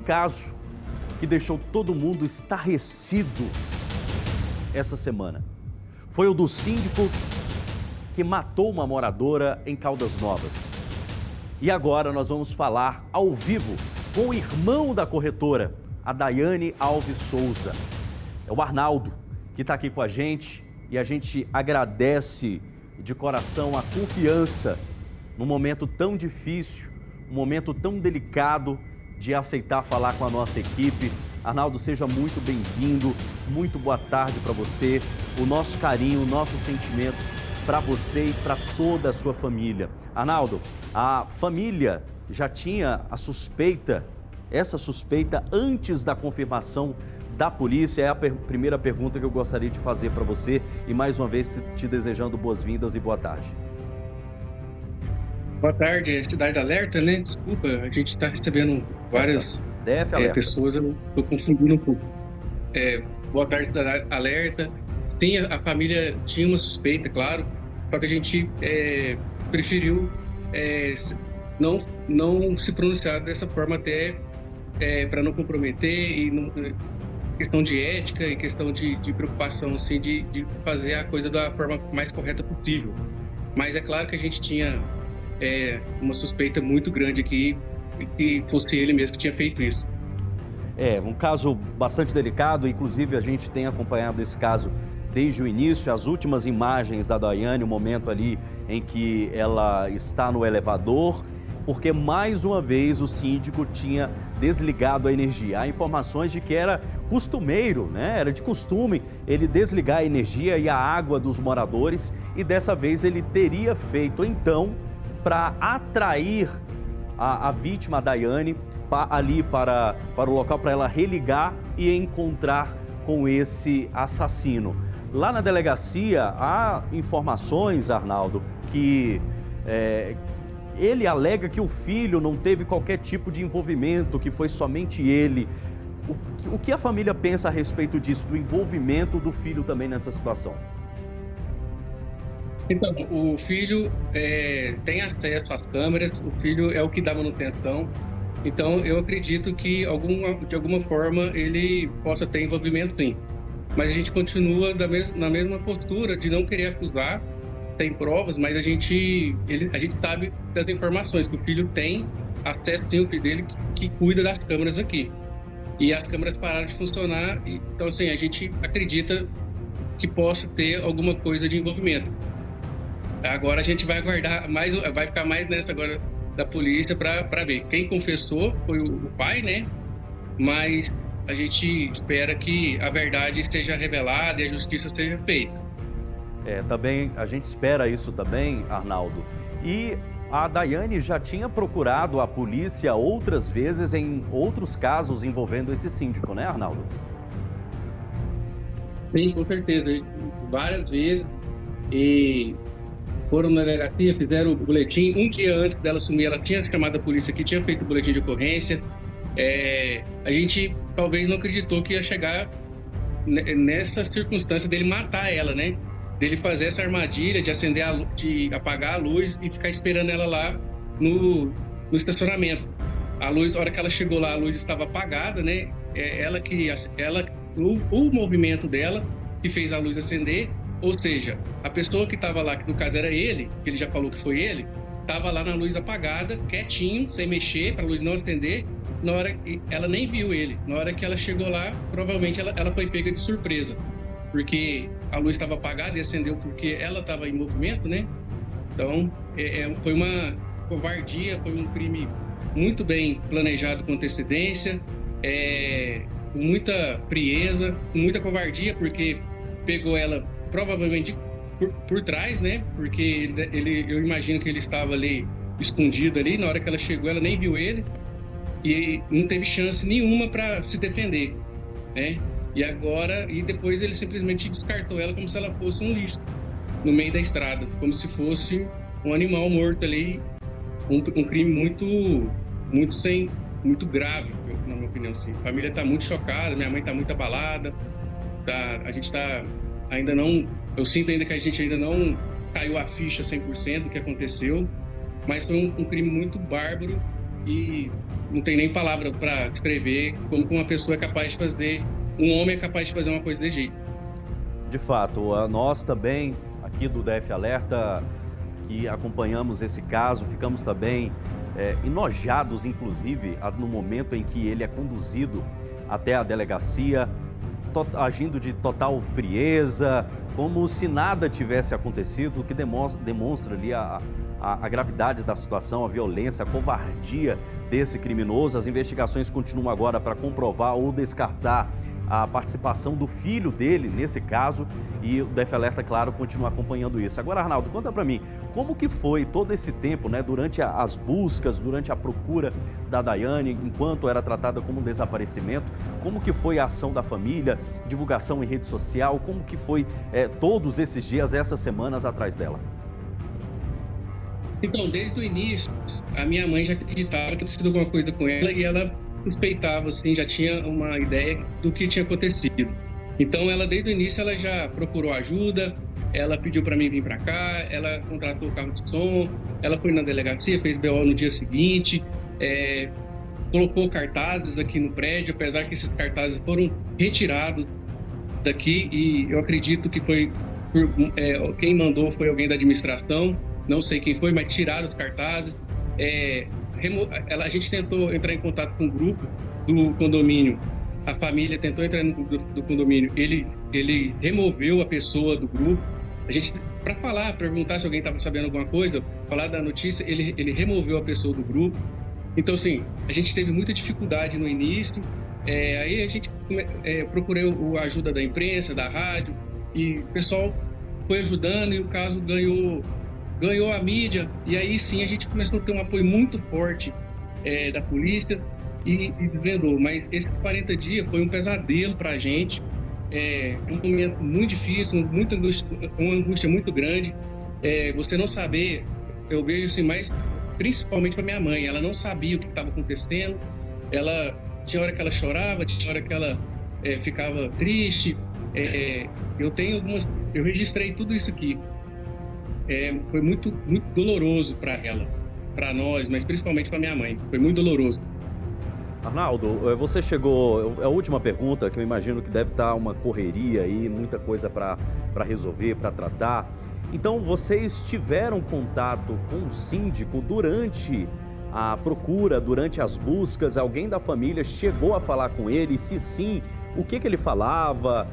caso que deixou todo mundo estarrecido essa semana. Foi o do síndico que matou uma moradora em Caldas Novas. E agora nós vamos falar ao vivo com o irmão da corretora, a Daiane Alves Souza. É o Arnaldo que está aqui com a gente e a gente agradece de coração a confiança num momento tão difícil, um momento tão delicado de aceitar falar com a nossa equipe. Arnaldo, seja muito bem-vindo, muito boa tarde para você, o nosso carinho, o nosso sentimento para você e para toda a sua família. Arnaldo, a família já tinha a suspeita, essa suspeita antes da confirmação da polícia? É a primeira pergunta que eu gostaria de fazer para você e mais uma vez te desejando boas-vindas e boa tarde. Boa tarde, é Cidade Alerta, né? Desculpa, a gente está recebendo várias pessoas, eu estou confundindo um pouco. Boa tarde, Cidade Alerta. Sim, a família tinha uma suspeita, claro, só que a gente preferiu não se pronunciar dessa forma até para não comprometer e questão de ética e questão de preocupação, assim, de fazer a coisa da forma mais correta possível. Mas é claro que a gente tinha uma suspeita muito grande aqui que fosse ele mesmo que tinha feito isso. É um caso bastante delicado, inclusive a gente tem acompanhado esse caso desde o início. As últimas imagens da Daiane, o momento ali em que ela está no elevador, porque mais uma vez o síndico tinha desligado a energia. Há informações de que era costumeiro, né? Era de costume ele desligar a energia e a água dos moradores, e dessa vez ele teria feito então para atrair a vítima, a Daiane, ali para o local, para ela religar e encontrar com esse assassino. Lá na delegacia há informações, Arnaldo, que ele alega que o filho não teve qualquer tipo de envolvimento, que foi somente ele. O que a família pensa a respeito disso, do envolvimento do filho também nessa situação? Então, o filho tem acesso às câmeras, o filho é o que dá manutenção. Então, eu acredito que de alguma forma ele possa ter envolvimento, sim. Mas a gente continua na mesma postura de não querer acusar. Tem provas, mas a gente sabe das informações que o filho tem acesso, sim, o filho dele que cuida das câmeras aqui. E as câmeras pararam de funcionar, então assim, a gente acredita que possa ter alguma coisa de envolvimento. Agora a gente vai aguardar vai ficar mais nessa agora da polícia para ver. Quem confessou foi o pai, né? Mas a gente espera que a verdade esteja revelada e a justiça seja feita. Também a gente espera isso também, Arnaldo. E a Daiane já tinha procurado a polícia outras vezes em outros casos envolvendo esse síndico, né, Arnaldo? Sim, com certeza. Várias vezes. E foram na delegacia, fizeram o boletim. Um dia antes dela sumir, ela tinha chamado a polícia aqui, tinha feito o boletim de ocorrência. A gente talvez não acreditou que ia chegar nessa circunstância dele matar ela, né? Dele fazer essa armadilha de apagar a luz e ficar esperando ela lá no estacionamento. A luz, a hora que ela chegou lá, a luz estava apagada, né? O movimento dela que fez a luz acender, ou seja, a pessoa que estava lá, que no caso era ele, que ele já falou que foi ele, estava lá na luz apagada, quietinho, sem mexer, para a luz não acender. Na hora ela nem viu ele. Na hora que ela chegou lá, provavelmente ela foi pega de surpresa, porque a luz estava apagada e acendeu porque ela estava em movimento, né? Então, foi uma covardia, foi um crime muito bem planejado com antecedência, com muita frieza, com muita covardia, porque pegou ela provavelmente por trás, né? Porque eu imagino que ele estava ali escondido ali. Na hora que ela chegou, ela nem viu ele e não teve chance nenhuma para se defender, né? E depois ele simplesmente descartou ela como se ela fosse um lixo no meio da estrada, como se fosse um animal morto ali, um crime muito grave, na minha opinião. Assim. A família está muito chocada, minha mãe está muito abalada, a gente está ainda não, eu sinto ainda que a gente ainda não caiu a ficha 100% do que aconteceu, mas foi um crime muito bárbaro e não tem nem palavra para descrever como que uma pessoa é capaz de fazer, um homem é capaz de fazer uma coisa desse jeito. De fato, nós também, aqui do DF Alerta, que acompanhamos esse caso, ficamos também enojados, inclusive, no momento em que ele é conduzido até a delegacia, agindo de total frieza, como se nada tivesse acontecido, o que demonstra ali a gravidade da situação, a violência, a covardia desse criminoso. As investigações continuam agora para comprovar ou descartar a participação do filho dele nesse caso, e o DF Alerta, claro, continua acompanhando isso. Agora, Arnaldo, conta para mim, como que foi todo esse tempo, né, durante as buscas, durante a procura da Daiane, enquanto era tratada como um desaparecimento, como que foi a ação da família, divulgação em rede social, como que foi todos esses dias, essas semanas atrás dela? Então, desde o início, a minha mãe já acreditava que tinha sido alguma coisa com ela e ela suspeitava, assim, já tinha uma ideia do que tinha acontecido. Então, ela desde o início, ela já procurou ajuda, ela pediu para mim vir para cá, ela contratou o carro de som, ela foi na delegacia, fez BO no dia seguinte, colocou cartazes aqui no prédio, apesar que esses cartazes foram retirados daqui, e eu acredito que foi quem mandou foi alguém da administração, não sei quem foi, mas tiraram os cartazes. A gente tentou entrar em contato com o grupo do condomínio, a família tentou entrar no grupo do condomínio, ele removeu a pessoa do grupo. A gente, para perguntar se alguém estava sabendo alguma coisa, falar da notícia, ele removeu a pessoa do grupo. Então, assim, a gente teve muita dificuldade no início, aí a gente procurou a ajuda da imprensa, da rádio, e o pessoal foi ajudando e o caso ganhou a mídia, e aí sim a gente começou a ter um apoio muito forte da polícia e desvendou. Mas esses 40 dias foi um pesadelo para a gente, um momento muito difícil, uma angústia muito grande. Você não saber, eu vejo assim, mas principalmente para minha mãe, ela não sabia o que estava acontecendo, tinha hora que ela chorava, tinha hora que ela ficava triste. Eu registrei tudo isso aqui. Foi muito, muito doloroso para ela, para nós, mas principalmente para minha mãe. Foi muito doloroso. Arnaldo, você chegou... É a última pergunta, que eu imagino que deve estar uma correria aí, muita coisa para resolver, para tratar. Então, vocês tiveram contato com o síndico durante a procura, durante as buscas? Alguém da família chegou a falar com ele? Se sim, o que ele falava?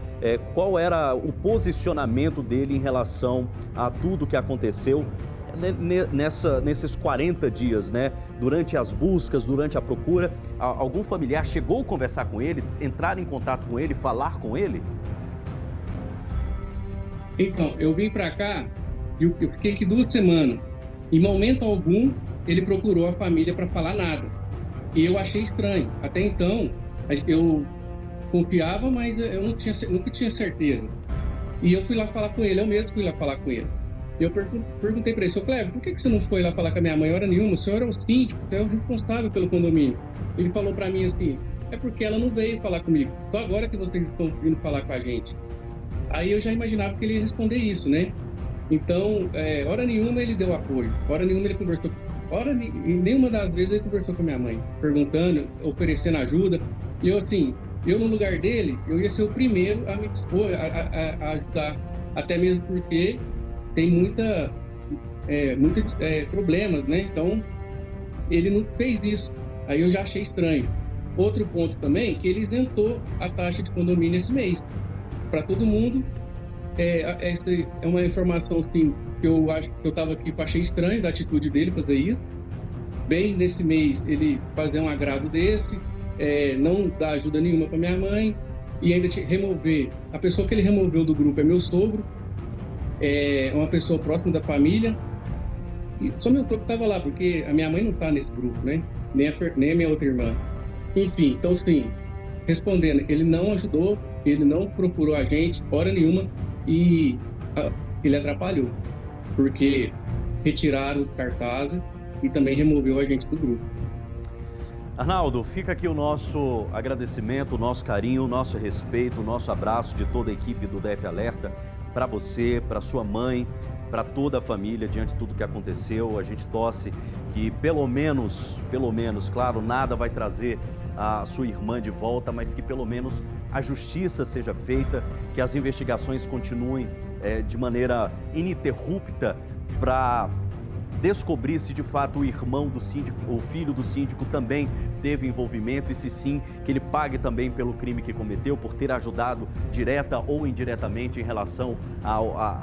Qual era o posicionamento dele em relação a tudo que aconteceu nesses 40 dias, né? Durante as buscas, durante a procura? Algum familiar chegou a conversar com ele, entrar em contato com ele, falar com ele? Então, eu vim para cá e eu fiquei aqui 2 semanas. Em momento algum, ele procurou a família para falar nada. E eu achei estranho. Até então, eu confiava, mas eu nunca tinha certeza. E eu fui lá falar com ele, eu mesmo fui lá falar com ele. E eu perguntei para ele: Sr. Cleber, por que você não foi lá falar com a minha mãe hora nenhuma? O senhor é o síndico, você é o responsável pelo condomínio. Ele falou para mim assim: é porque ela não veio falar comigo, só agora que vocês estão vindo falar com a gente. Aí eu já imaginava que ele ia responder isso, né? Então, hora nenhuma ele deu apoio, hora nenhuma ele conversou, em nenhuma das vezes ele conversou com a minha mãe, perguntando, oferecendo ajuda. E eu, assim, no lugar dele, eu ia ser o primeiro a me dispor, a ajudar, até mesmo porque tem muitos problemas, né? Então, ele não fez isso. Aí eu já achei estranho. Outro ponto também, que ele isentou a taxa de condomínio esse mês. Para todo mundo, é uma informação assim, que eu acho que eu estava aqui, achei estranho da atitude dele fazer isso. Bem, nesse mês, ele fazer um agrado desse, não dar ajuda nenhuma para minha mãe, e ainda remover. A pessoa que ele removeu do grupo é meu sogro, uma pessoa próxima da família. E só meu sogro estava lá, porque a minha mãe não está nesse grupo, né? Nem a minha outra irmã. Enfim, então, sim, respondendo, ele não ajudou, ele não procurou a gente, hora nenhuma, e ele atrapalhou, porque retiraram os cartazes e também removeu a gente do grupo. Arnaldo, fica aqui o nosso agradecimento, o nosso carinho, o nosso respeito, o nosso abraço de toda a equipe do DF Alerta para você, para sua mãe, para toda a família diante de tudo que aconteceu. A gente torce que pelo menos, claro, nada vai trazer a sua irmã de volta, mas que pelo menos a justiça seja feita, que as investigações continuem de maneira ininterrupta para descobrir se de fato o irmão do síndico, o filho do síndico também teve envolvimento e se sim, que ele pague também pelo crime que cometeu, por ter ajudado direta ou indiretamente em relação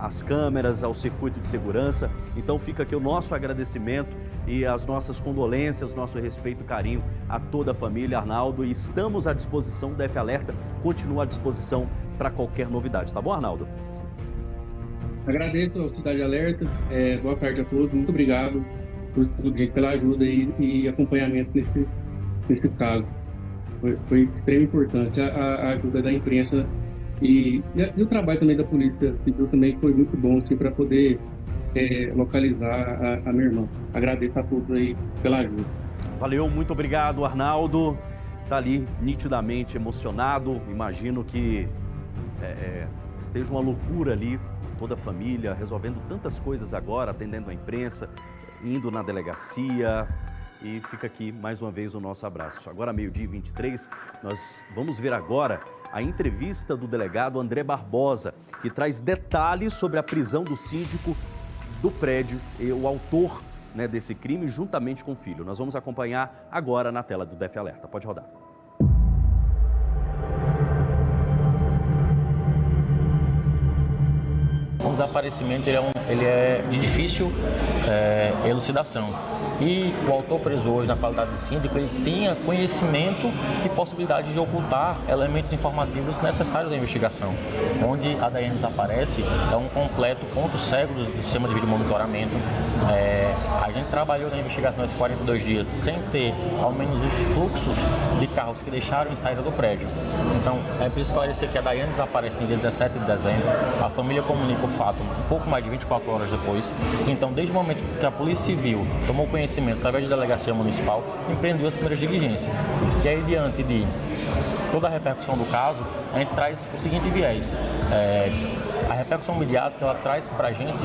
às câmeras, ao circuito de segurança. Então fica aqui o nosso agradecimento e as nossas condolências, nosso respeito e carinho a toda a família, Arnaldo, e estamos à disposição, o DF Alerta continua à disposição para qualquer novidade, tá bom, Arnaldo? Agradeço ao Cidade Alerta, boa tarde a todos, muito obrigado por tudo, pela ajuda e acompanhamento nesse caso. Foi de extrema importância a ajuda da imprensa e o trabalho também da Polícia Civil também foi muito bom assim, para poder localizar a minha irmã. Agradeço a todos aí pela ajuda. Valeu, muito obrigado, Arnaldo. Está ali nitidamente emocionado, imagino que esteja uma loucura ali, toda a família, resolvendo tantas coisas agora, atendendo a imprensa, indo na delegacia, e fica aqui mais uma vez o nosso abraço. Agora, 12h23, nós vamos ver agora a entrevista do delegado André Barbosa, que traz detalhes sobre a prisão do síndico do prédio e o autor desse crime, juntamente com o filho. Nós vamos acompanhar agora na tela do DF Alerta. Pode rodar. O desaparecimento ele é de difícil elucidação. E o autor preso hoje, na qualidade de síndico, ele tenha conhecimento e possibilidade de ocultar elementos informativos necessários à investigação. Onde a Daiane desaparece é um completo ponto cego do sistema de vídeo monitoramento. A gente trabalhou na investigação esses 42 dias sem ter ao menos os fluxos de carros que deixaram em saída do prédio. Então, é preciso esclarecer que a Daiane desaparece no dia 17 de dezembro. A família comunica o fato um pouco mais de 24 horas depois. Então, desde o momento que a Polícia Civil tomou conhecimento através da Delegacia Municipal, empreendeu as primeiras diligências. E aí, diante de toda a repercussão do caso, a gente traz o seguinte viés. A repercussão midiática, ela traz para a gente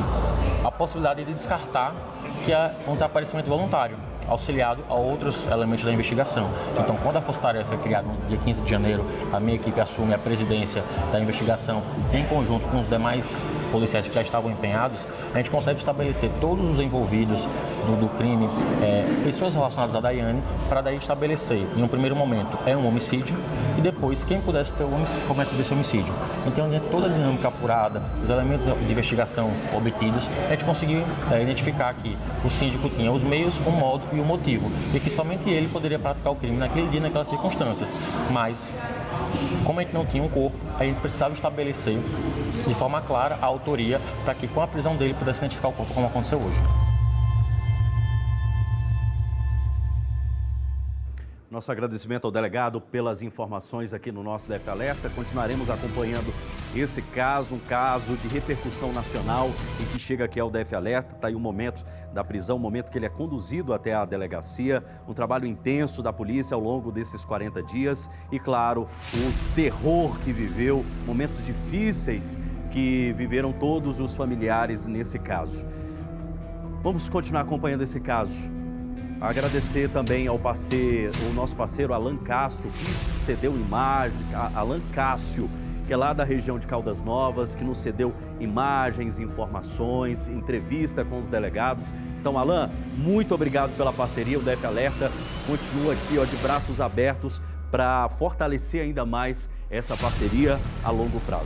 a possibilidade de descartar que é um desaparecimento voluntário, auxiliado a outros elementos da investigação. Então, quando a Força Tarefa foi criada no dia 15 de janeiro, a minha equipe assume a presidência da investigação em conjunto com os demais policiais que já estavam empenhados. A gente consegue estabelecer todos os envolvidos do crime, pessoas relacionadas a Daiane, para daí estabelecer, em um primeiro momento, um homicídio e depois quem pudesse ter cometido esse homicídio. Então, dentro de toda a dinâmica apurada, os elementos de investigação obtidos, a gente conseguiu identificar que o síndico tinha os meios, o modo e o motivo, e que somente ele poderia praticar o crime naquele dia, naquelas circunstâncias. Mas, como a gente não tinha um corpo, a gente precisava estabelecer de forma clara a autoria para que com a prisão dele pudesse identificar o corpo como aconteceu hoje. Nosso agradecimento ao delegado pelas informações aqui no nosso DF Alerta. Continuaremos acompanhando esse caso, um caso de repercussão nacional e que chega aqui ao DF Alerta. Está aí o momento da prisão, o momento que ele é conduzido até a delegacia. Um trabalho intenso da polícia ao longo desses 40 dias e, claro, o terror que viveu, momentos difíceis que viveram todos os familiares nesse caso. Vamos continuar acompanhando esse caso. Agradecer também ao o nosso parceiro Alan Castro, que cedeu imagem, Alan Cássio, que é lá da região de Caldas Novas, que nos cedeu imagens, informações, entrevista com os delegados. Então, Alan, muito obrigado pela parceria. O DF Alerta continua aqui de braços abertos para fortalecer ainda mais essa parceria a longo prazo.